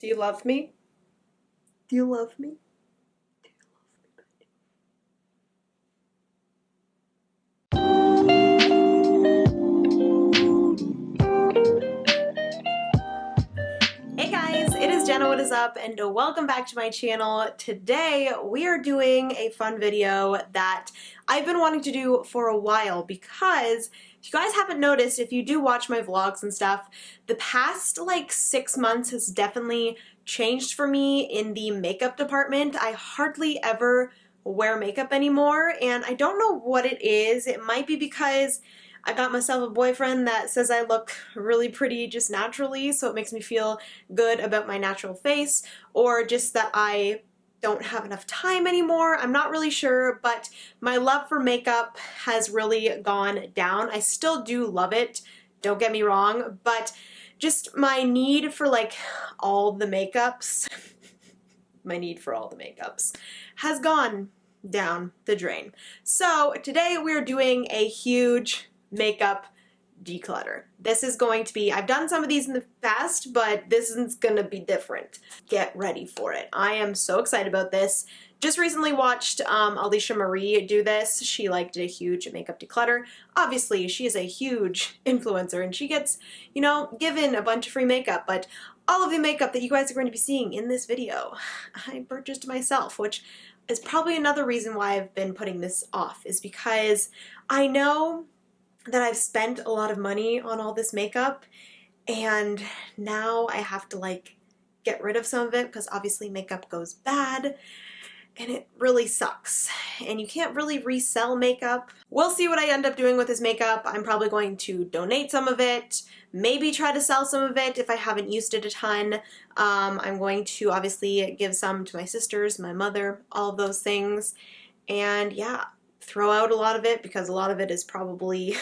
Do you love me? Do you love me? Do you love me? Hey guys, it is Jenna, what is up, and welcome back to my channel. Today we are doing a fun video that I've been wanting to do for a while because if you guys haven't noticed, if you do watch my vlogs and stuff, the past like 6 months has definitely changed for me in the makeup department. I hardly ever wear makeup anymore, and I don't know what it is. It might be because I got myself a boyfriend that says I look really pretty just naturally, so it makes me feel good about my natural face, or just that I don't have enough time anymore. I'm not really sure, but my love for makeup has really gone down. I still do love it, don't get me wrong, but just my need for like all the makeups, my need for all the makeups has gone down the drain. So today we're doing a huge makeup declutter. This is going to be, I've done some of these in the past, but this is going to be different. Get ready for it. I am so excited about this. Just recently watched Alicia Marie do this. She did a huge makeup declutter. Obviously, she is a huge influencer and she gets, you know, given a bunch of free makeup, but all of the makeup that you guys are going to be seeing in this video, I purchased myself, which is probably another reason why I've been putting this off, is because I know that I've spent a lot of money on all this makeup and now I have to like get rid of some of it because obviously makeup goes bad and it really sucks and you can't really resell makeup. We'll see what I end up doing with this makeup. I'm probably going to donate some of it, maybe try to sell some of it if I haven't used it a ton. I'm going to obviously give some to my sisters, my mother, all of those things, and yeah, throw out a lot of it because a lot of it is probably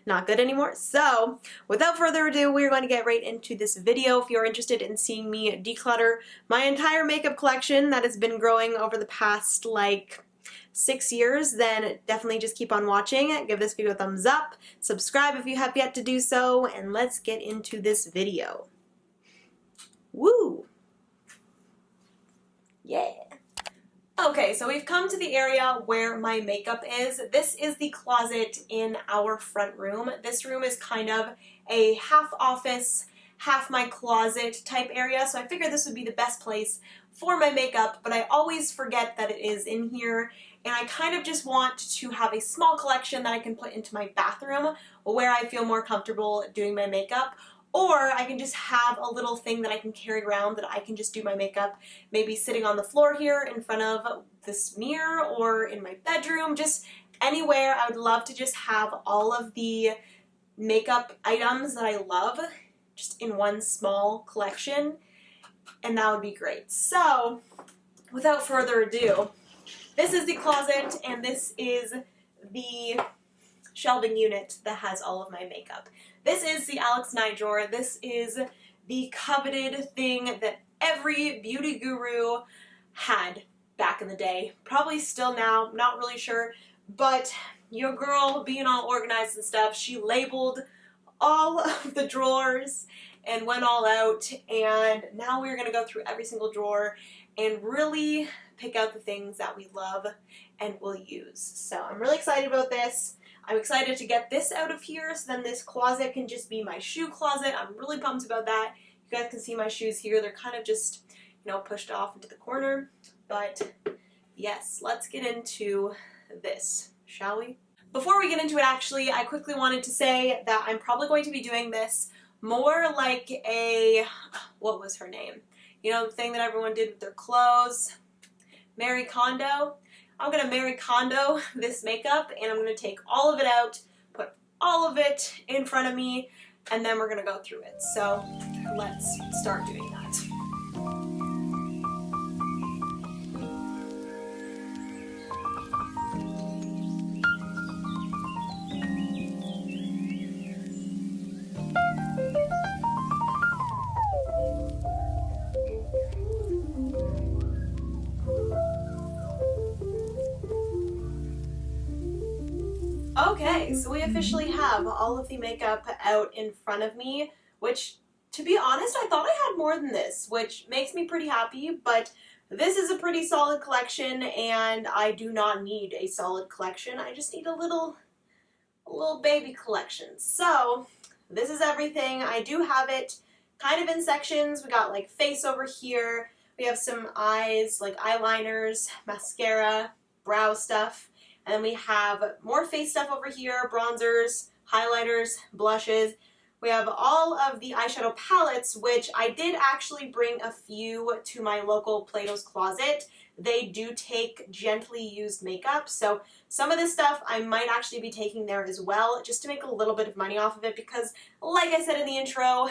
not good anymore. So without further ado, we're going to get right into this video. If you're interested in seeing me declutter my entire makeup collection that has been growing over the past like 6 years, then definitely just keep on watching. Give this video a thumbs up, subscribe if you have yet to do so, and let's get into this video. Woo! Yeah! Okay, so we've come to the area where my makeup is. This is the closet in our front room. This room is kind of a half office, half my closet type area, so I figured this would be the best place for my makeup, but I always forget that it is in here, and I kind of just want to have a small collection that I can put into my bathroom where I feel more comfortable doing my makeup. Or I can just have a little thing that I can carry around that I can just do my makeup, maybe sitting on the floor here in front of this mirror or in my bedroom, just anywhere. I would love to just have all of the makeup items that I love just in one small collection, and that would be great. So without further ado, this is the closet and this is the shelving unit that has all of my makeup. This is the Alex Night drawer. This is the coveted thing that every beauty guru had back in the day. Probably still now, not really sure, but your girl being all organized and stuff, she labeled all of the drawers and went all out, and now we're going to go through every single drawer and really pick out the things that we love and will use. So I'm really excited about this. I'm excited to get this out of here so then this closet can just be my shoe closet. I'm really pumped about that. You guys can see my shoes here. They're kind of just, you know, pushed off into the corner. But yes, let's get into this, shall we? Before we get into it, actually, I quickly wanted to say that I'm probably going to be doing this more like a, what was her name? You know, the thing that everyone did with their clothes? Marie Kondo. I'm going to Marie Kondo this makeup, and I'm going to take all of it out, put all of it in front of me, and then we're going to go through it. So let's start doing that. Okay, so we officially have all of the makeup out in front of me, which to be honest, I thought I had more than this, which makes me pretty happy, but this is a pretty solid collection, and I do not need a solid collection. I just need a little baby collection. So this is everything. I do have it kind of in sections. We got like face over here. We have some eyes, like eyeliners, mascara, brow stuff. And then we have more face stuff over here, bronzers, highlighters, blushes. We have all of the eyeshadow palettes, which I did actually bring a few to my local Plato's Closet. They do take gently used makeup, so some of this stuff I might actually be taking there as well, just to make a little bit of money off of it, because like I said in the intro,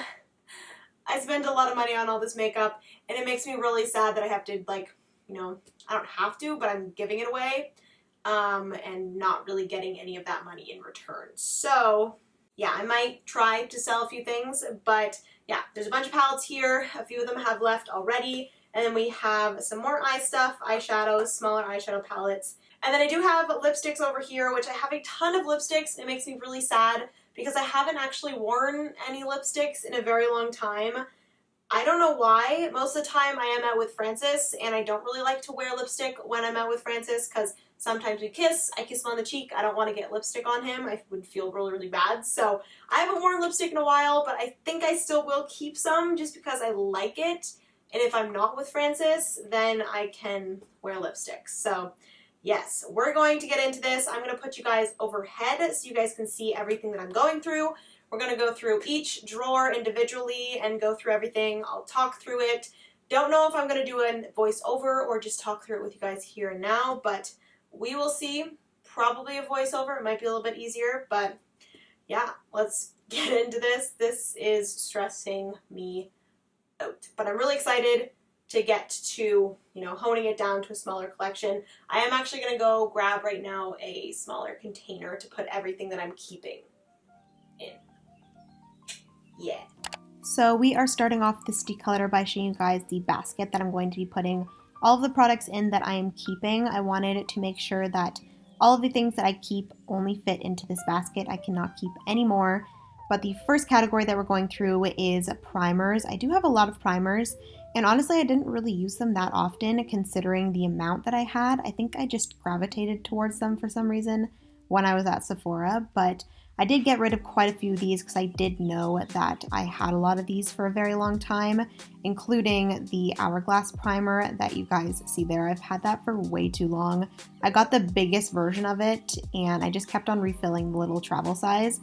I spend a lot of money on all this makeup, and it makes me really sad that I have to, like, you know, I don't have to, but I'm giving it away, and not really getting any of that money in return. So yeah, I might try to sell a few things, but yeah, there's a bunch of palettes here. A few of them have left already. And then we have some more eye stuff, eyeshadows, smaller eyeshadow palettes. And then I do have lipsticks over here, which I have a ton of lipsticks. It makes me really sad because I haven't actually worn any lipsticks in a very long time. I don't know why. Most of the time I am out with Francis, and I don't really like to wear lipstick when I'm out with Francis because sometimes we kiss, I kiss him on the cheek, I don't want to get lipstick on him, I would feel really, really bad. So I haven't worn lipstick in a while, but I think I still will keep some just because I like it. And if I'm not with Francis, then I can wear lipstick. So yes, we're going to get into this. I'm going to put you guys overhead so you guys can see everything that I'm going through. We're going to go through each drawer individually and go through everything. I'll talk through it. Don't know if I'm going to do a voiceover or just talk through it with you guys here and now, but we will see. Probably a voiceover. It might be a little bit easier, but yeah, let's get into this. This is stressing me out, but I'm really excited to get to, you know, honing it down to a smaller collection. I am actually going to go grab right now a smaller container to put everything that I'm keeping in. Yeah. So we are starting off this declutter by showing you guys the basket that I'm going to be putting all of the products in that I am keeping. I wanted to make sure that all of the things that I keep only fit into this basket. I cannot keep any more. But the first category that we're going through is primers. I do have a lot of primers, and honestly I didn't really use them that often considering the amount that I had. I think I just gravitated towards them for some reason when I was at Sephora, but I did get rid of quite a few of these because I did know that I had a lot of these for a very long time, including the Hourglass primer that you guys see there. I've had that for way too long. I got the biggest version of it and I just kept on refilling the little travel size,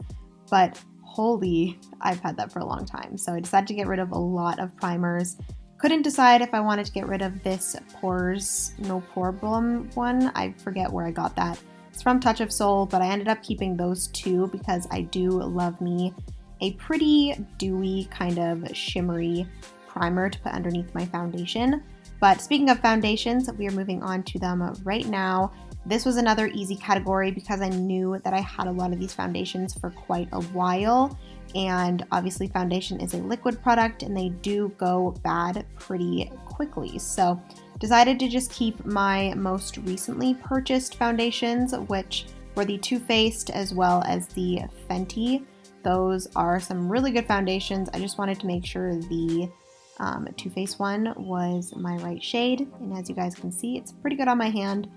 but holy, I've had that for a long time. So I decided to get rid of a lot of primers. Couldn't decide if I wanted to get rid of this Pores No Problem one. I forget where I got that. It's from Touch of Soul, but I ended up keeping those two because I do love me a pretty dewy kind of shimmery primer to put underneath my foundation. But speaking of foundations, we are moving on to them right now. This was another easy category because I knew that I had a lot of these foundations for quite a while, and obviously foundation is a liquid product and they do go bad pretty quickly. So decided to just keep my most recently purchased foundations, which were the Too Faced as well as the Fenty. Those are some really good foundations. I just wanted to make sure the Too Faced one was my right shade, and as you guys can see, it's pretty good on my hand.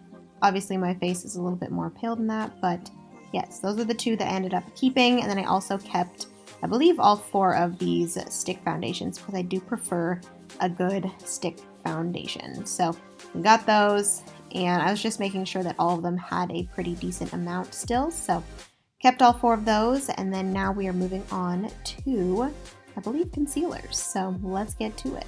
Obviously my face is a little bit more pale than that, but yes, those are the two that I ended up keeping. And then I also kept, I believe, all 4 of these stick foundations because I do prefer a good stick foundation. So we got those, and I was just making sure that all of them had a pretty decent amount still. So kept all 4 of those, and then now we are moving on to, I believe, concealers. So let's get to it.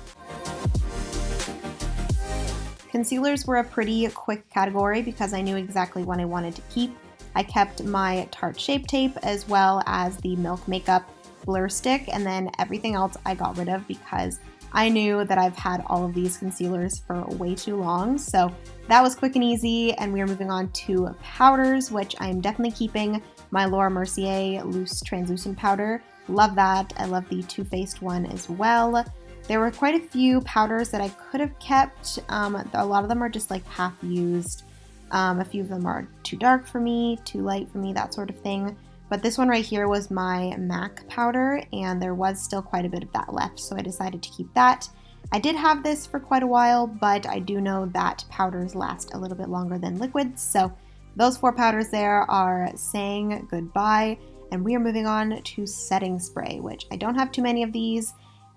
Concealers were a pretty quick category because I knew exactly what I wanted to keep. I kept my Tarte Shape Tape as well as the Milk Makeup Blur Stick, and then everything else I got rid of because I knew that I've had all of these concealers for way too long. So that was quick and easy, and we are moving on to powders, which I'm definitely keeping my Laura Mercier Loose Translucent Powder. Love that. I love the Too Faced one as well. There were quite a few powders that I could have kept. A lot of them are just like half used. A few of them are too dark for me, too light for me, that sort of thing. But this one right here was my MAC powder, and there was still quite a bit of that left, so I decided to keep that. I did have this for quite a while, but I do know that powders last a little bit longer than liquids, so those 4 powders there are saying goodbye, and we are moving on to setting spray, which I don't have too many of these,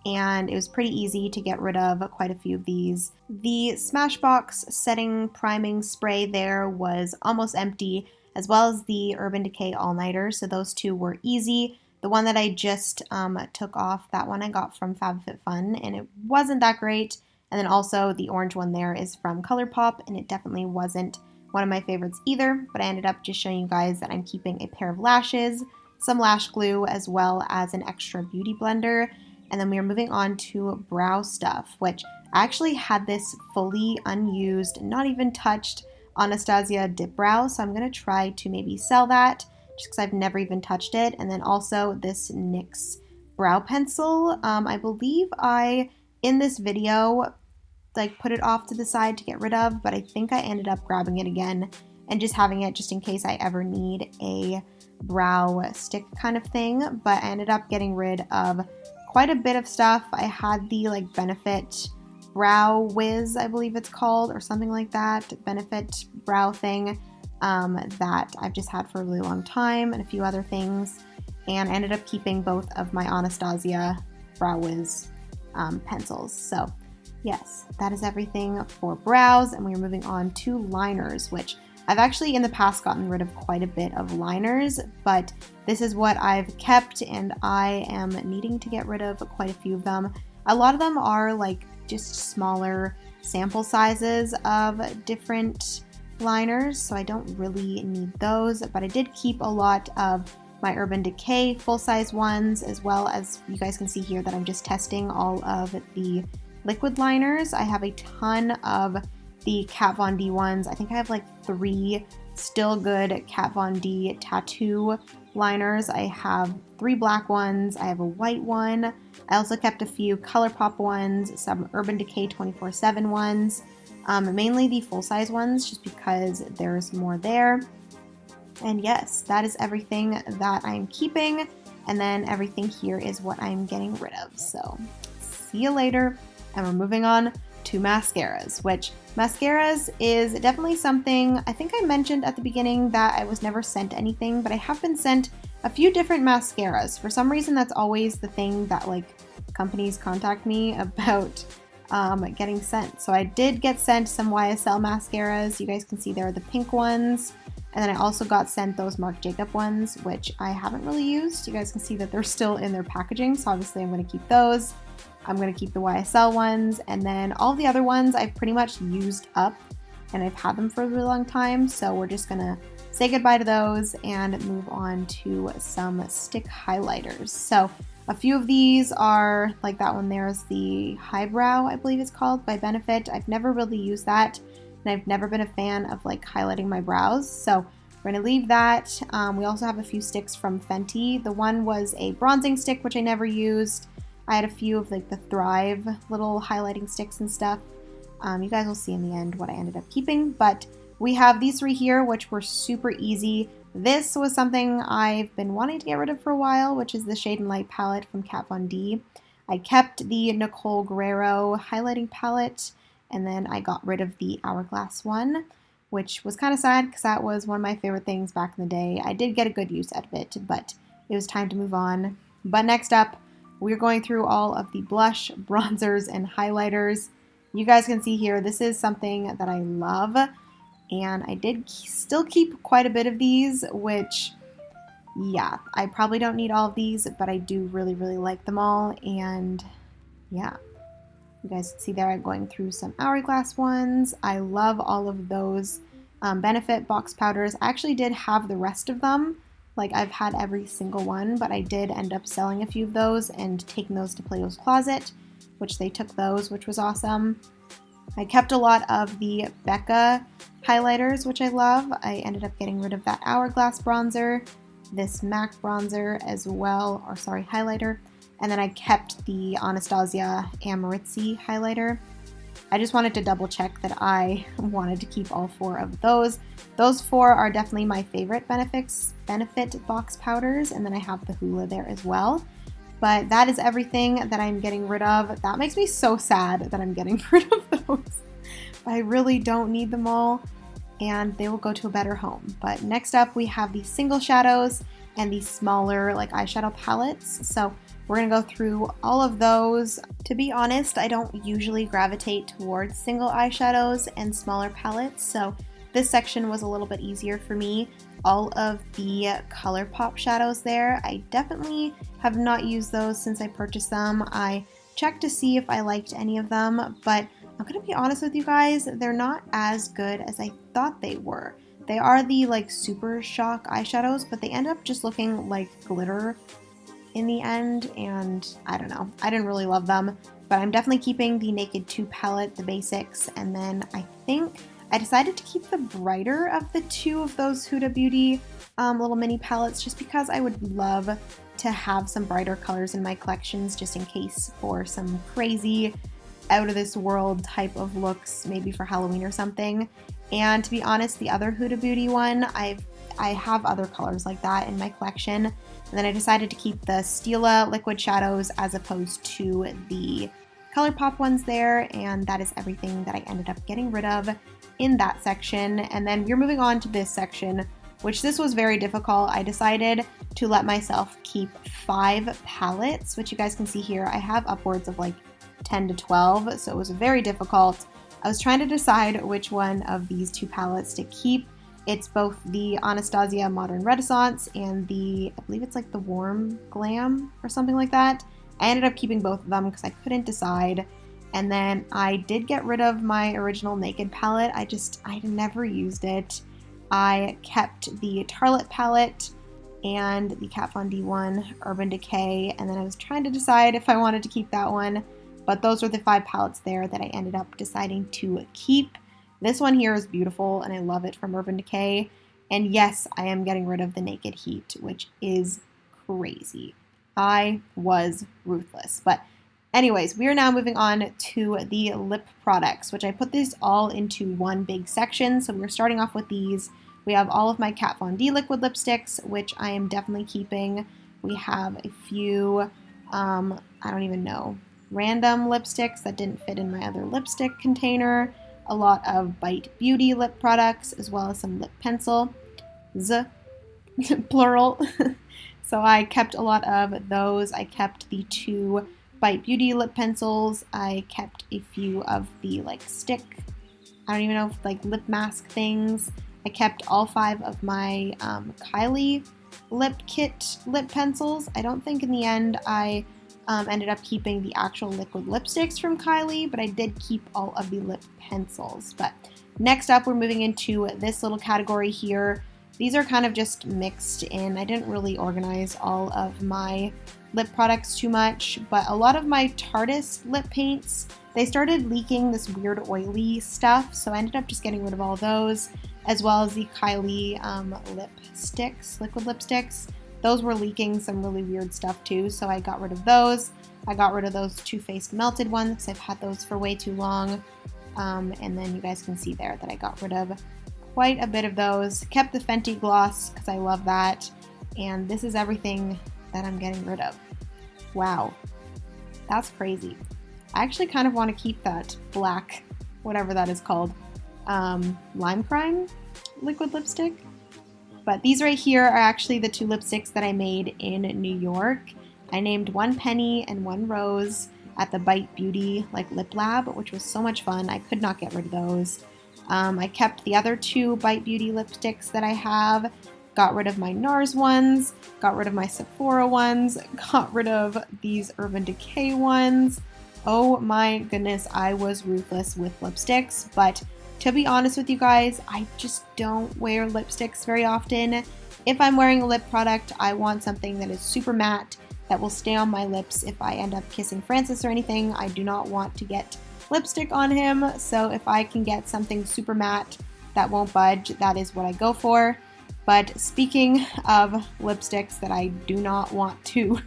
and it was pretty easy to get rid of quite a few of these. The Smashbox setting priming spray there was almost empty, as well as the Urban Decay All-Nighter, so those 2 were easy. The one that I just took off, that one I got from FabFitFun, and it wasn't that great. And then also the orange one there is from ColourPop, and it definitely wasn't one of my favorites either, but I ended up just showing you guys that I'm keeping a pair of lashes, some lash glue, as well as an extra beauty blender. And then we are moving on to brow stuff, which I actually had this fully unused, not even touched Anastasia dip brow, so I'm going to try to maybe sell that just because I've never even touched it. And then also this NYX brow pencil. I believe in this video, like put it off to the side to get rid of, but I think I ended up grabbing it again and just having it just in case I ever need a brow stick kind of thing. But I ended up getting rid of quite a bit of stuff. I had the like Benefit Brow Wiz, I believe it's called, or something like that, Benefit brow thing that I've just had for a really long time, and a few other things, and I ended up keeping both of my Anastasia Brow Wiz pencils. So yes, that is everything for brows, and we're moving on to liners, which I've actually in the past gotten rid of quite a bit of liners, but this is what I've kept, and I am needing to get rid of quite a few of them. A lot of them are like just smaller sample sizes of different liners, so I don't really need those, but I did keep a lot of my Urban Decay full-size ones, as well as you guys can see here that I'm just testing all of the liquid liners. I have a ton of the Kat Von D ones. I think I have like 3 still good Kat Von D tattoo liners. I have 3 black ones. I have a white one. I also kept a few ColourPop ones, some Urban Decay 24/7 ones, mainly the full-size ones just because there's more there. And yes, that is everything that I'm keeping, and then everything here is what I'm getting rid of. So see you later, and we're moving on to mascaras, which mascaras is definitely something I think I mentioned at the beginning that I was never sent anything, but I have been sent a few different mascaras. For some reason, that's always the thing that like companies contact me about getting sent. So I did get sent some YSL mascaras. You guys can see there are the pink ones. And then I also got sent those Marc Jacob ones, which I haven't really used. You guys can see that they're still in their packaging, so obviously I'm going to keep those. I'm going to keep the YSL ones, and then all the other ones I've pretty much used up, and I've had them for a really long time, so we're just going to say goodbye to those and move on to some stick highlighters. So a few of these are, like that one there is the Highbrow, I believe it's called, by Benefit. I've never really used that, and I've never been a fan of like highlighting my brows, so we're going to leave that. We also have a few sticks from Fenty. The one was a bronzing stick, which I never used. I had a few of like the Thrive little highlighting sticks and stuff. You guys will see in the end what I ended up keeping, but we have these 3 here, which were super easy. This was something I've been wanting to get rid of for a while, which is the Shade and Light palette from Kat Von D. I kept the Nicole Guerrero highlighting palette, and then I got rid of the Hourglass one, which was kind of sad because that was one of my favorite things back in the day. I did get a good use out of it, but it was time to move on. But next up, we're going through all of the blush, bronzers, and highlighters. You guys can see here, this is something that I love, and I did still keep quite a bit of these, which, yeah, I probably don't need all of these, but I do really, really like them all, and yeah. You guys can see there I'm going through some Hourglass ones. I love all of those Benefit box powders. I actually did have the rest of them. Like, I've had every single one, but I did end up selling a few of those and taking those to Plato's Closet, which they took those, which was awesome. I kept a lot of the Becca highlighters, which I love. I ended up getting rid of that Hourglass bronzer, this MAC bronzer as well, or sorry, highlighter, and then I kept the Anastasia Amaretsi highlighter. I just wanted to double check that I wanted to keep all 4 of those. Those 4 are definitely my favorite benefit box powders, and then I have the Hoola there as well. But that is everything that I'm getting rid of. That makes me so sad that I'm getting rid of those. But I really don't need them all, and they will go to a better home. But next up we have these single shadows and these smaller like eyeshadow palettes. So we're gonna go through all of those. To be honest, I don't usually gravitate towards single eyeshadows and smaller palettes, so this section was a little bit easier for me. All of the ColourPop shadows there, I definitely have not used those since I purchased them. I checked to see if I liked any of them, but I'm gonna be honest with you guys, they're not as good as I thought they were. They are the like Super Shock eyeshadows, but they end up just looking like glitter in the end, and I don't know. I didn't really love them, but I'm definitely keeping the Naked 2 palette, the basics, and then I think I decided to keep the brighter of the 2 of those Huda Beauty little mini palettes, just because I would love to have some brighter colors in my collections, just in case for some crazy out of this world type of looks, maybe for Halloween or something. And to be honest, the other Huda Beauty one, I have other colors like that in my collection. And then I decided to keep the Stila liquid shadows as opposed to the ColourPop ones there, and that is everything that I ended up getting rid of in that section. And then we're moving on to this section, which this was very difficult. I decided to let myself keep 5 palettes, which you guys can see here. I have upwards of like 10 to 12, so it was very difficult. I was trying to decide which one of these 2 palettes to keep. It's both the Anastasia Modern Renaissance and the, I believe it's like the Warm Glam or something like that. I ended up keeping both of them because I couldn't decide. And then I did get rid of my original Naked palette. I never used it. I kept the Tarlet palette and the Kat Von D one, Urban Decay, and then I was trying to decide if I wanted to keep that one. But those are the 5 palettes there that I ended up deciding to keep. This one here is beautiful, and I love it, from Urban Decay. And yes, I am getting rid of the Naked Heat, which is crazy. I was ruthless. But anyways, we are now moving on to the lip products, which I put these all into one big section. So we're starting off with these. We have all of my Kat Von D liquid lipsticks, which I am definitely keeping. We have a few, I don't even know, random lipsticks that didn't fit in my other lipstick container. A lot of Bite Beauty lip products, as well as some lip pencil, plural. So I kept a lot of those. I kept the 2 Bite Beauty lip pencils. I kept a few of the like stick, I don't even know, if like lip mask things. I kept all 5 of my Kylie lip kit lip pencils. I don't think in the end I ended up keeping the actual liquid lipsticks from Kylie, but I did keep all of the lip pencils. But next up, we're moving into this little category here. These are kind of just mixed in. I didn't really organize all of my lip products too much, but a lot of my Tarteist lip paints, they started leaking this weird oily stuff, so I ended up just getting rid of all those, as well as the Kylie liquid lipsticks. Those were leaking some really weird stuff too, so I got rid of those. I got rid of those Too Faced melted ones because I've had those for way too long. And then you guys can see there that I got rid of quite a bit of those. Kept the Fenty gloss because I love that. And this is everything that I'm getting rid of. Wow, that's crazy. I actually kind of want to keep that black, whatever that is called, Lime Crime liquid lipstick. But these right here are actually the 2 lipsticks that I made in New York. I named one Penny and one Rose at the Bite Beauty lip lab, which was so much fun. I could not get rid of those. I kept the other 2 Bite Beauty lipsticks that I have, got rid of my NARS ones, got rid of my Sephora ones, got rid of these Urban Decay ones. Oh my goodness, I was ruthless with lipsticks, but to be honest with you guys, I just don't wear lipsticks very often. If I'm wearing a lip product, I want something that is super matte, that will stay on my lips if I end up kissing Francis or anything. I do not want to get lipstick on him, so if I can get something super matte that won't budge, that is what I go for. But speaking of lipsticks that I do not want to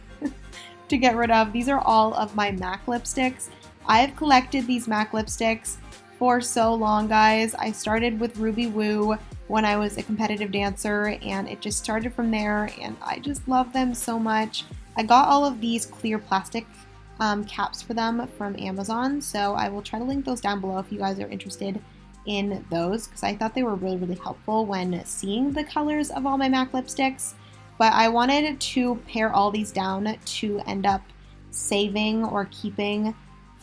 get rid of, these are all of my MAC lipsticks. I've collected these MAC lipsticks for so long, guys. I started with Ruby Woo when I was a competitive dancer, and it just started from there, and I just love them so much. I got all of these clear plastic caps for them from Amazon, so I will try to link those down below if you guys are interested in those, because I thought they were really, really helpful when seeing the colors of all my MAC lipsticks. But I wanted to pare all these down to end up saving or keeping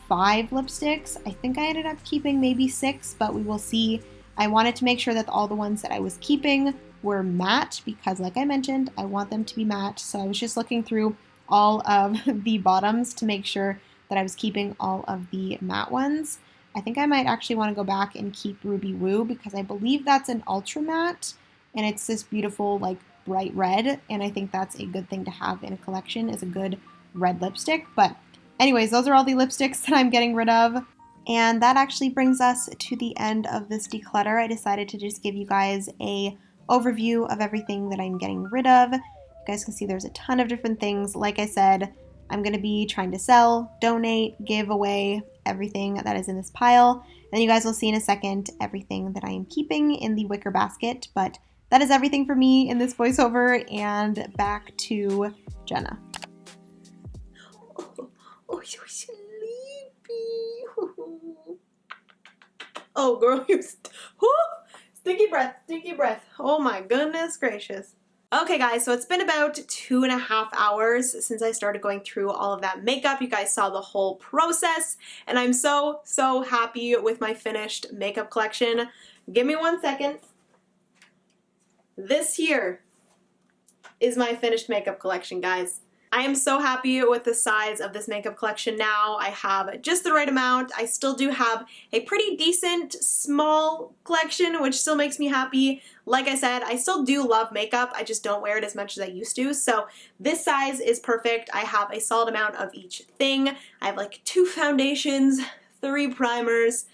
5 lipsticks. I think I ended up keeping maybe 6, but we will see. I wanted to make sure that all the ones that I was keeping were matte because, like I mentioned, I want them to be matte. So I was just looking through all of the bottoms to make sure that I was keeping all of the matte ones. I think I might actually want to go back and keep Ruby Woo because I believe that's an ultra matte, and it's this beautiful like bright red, and I think that's a good thing to have in a collection, is a good red lipstick. But anyways, those are all the lipsticks that I'm getting rid of. And that actually brings us to the end of this declutter. I decided to just give you guys a overview of everything that I'm getting rid of. You guys can see there's a ton of different things. Like I said, I'm going to be trying to sell, donate, give away everything that is in this pile. And you guys will see in a second everything that I am keeping in the wicker basket. But that is everything for me in this voiceover, and back to Jenna. Oh, you're sleepy. Oh, girl, you're stinky breath, stinky breath. Oh my goodness gracious. Okay guys, so it's been about 2.5 hours since I started going through all of that makeup. You guys saw the whole process, and I'm so happy with my finished makeup collection. Give me 1 second. This here is my finished makeup collection, guys. I am so happy with the size of this makeup collection now. I have just the right amount. I still do have a pretty decent small collection, which still makes me happy. Like I said, I still do love makeup. I just don't wear it as much as I used to. So this size is perfect. I have a solid amount of each thing. I have like 2 foundations, 3 primers,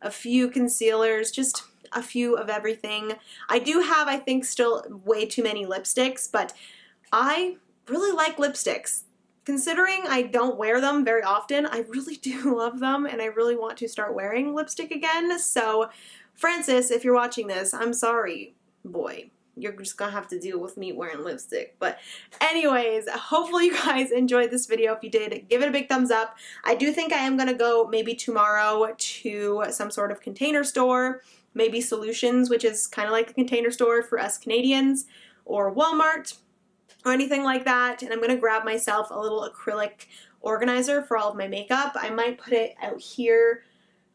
a few concealers, just a few of everything. I do have, I think, still way too many lipsticks, but I really like lipsticks. Considering I don't wear them very often, I really do love them, and I really want to start wearing lipstick again. So, Francis, if you're watching this, I'm sorry, boy. You're just gonna have to deal with me wearing lipstick. But anyways, hopefully you guys enjoyed this video. If you did, give it a big thumbs up. I do think I am gonna go maybe tomorrow to some sort of Container store, maybe Solutions, which is kind of like the Container store for us Canadians, or Walmart, or anything like that, and I'm going to grab myself a little acrylic organizer for all of my makeup. I might put it out here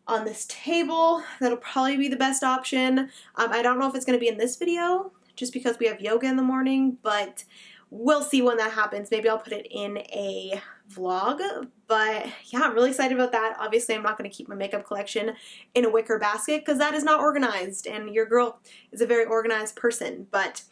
on this table. That'll probably be the best option. I don't know if it's going to be in this video, just because we have yoga in the morning, but we'll see when that happens. Maybe I'll put it in a vlog, but yeah, I'm really excited about that. Obviously, I'm not going to keep my makeup collection in a wicker basket because that is not organized, and your girl is a very organized person. But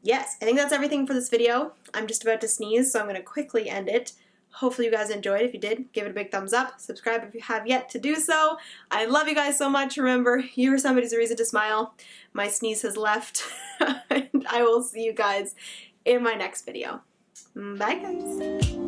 yes, I think that's everything for this video. I'm just about to sneeze, so I'm going to quickly end it. Hopefully you guys enjoyed. If you did, give it a big thumbs up. Subscribe if you have yet to do so. I love you guys so much. Remember, you are somebody's reason to smile. My sneeze has left, and I will see you guys in my next video. Bye, guys.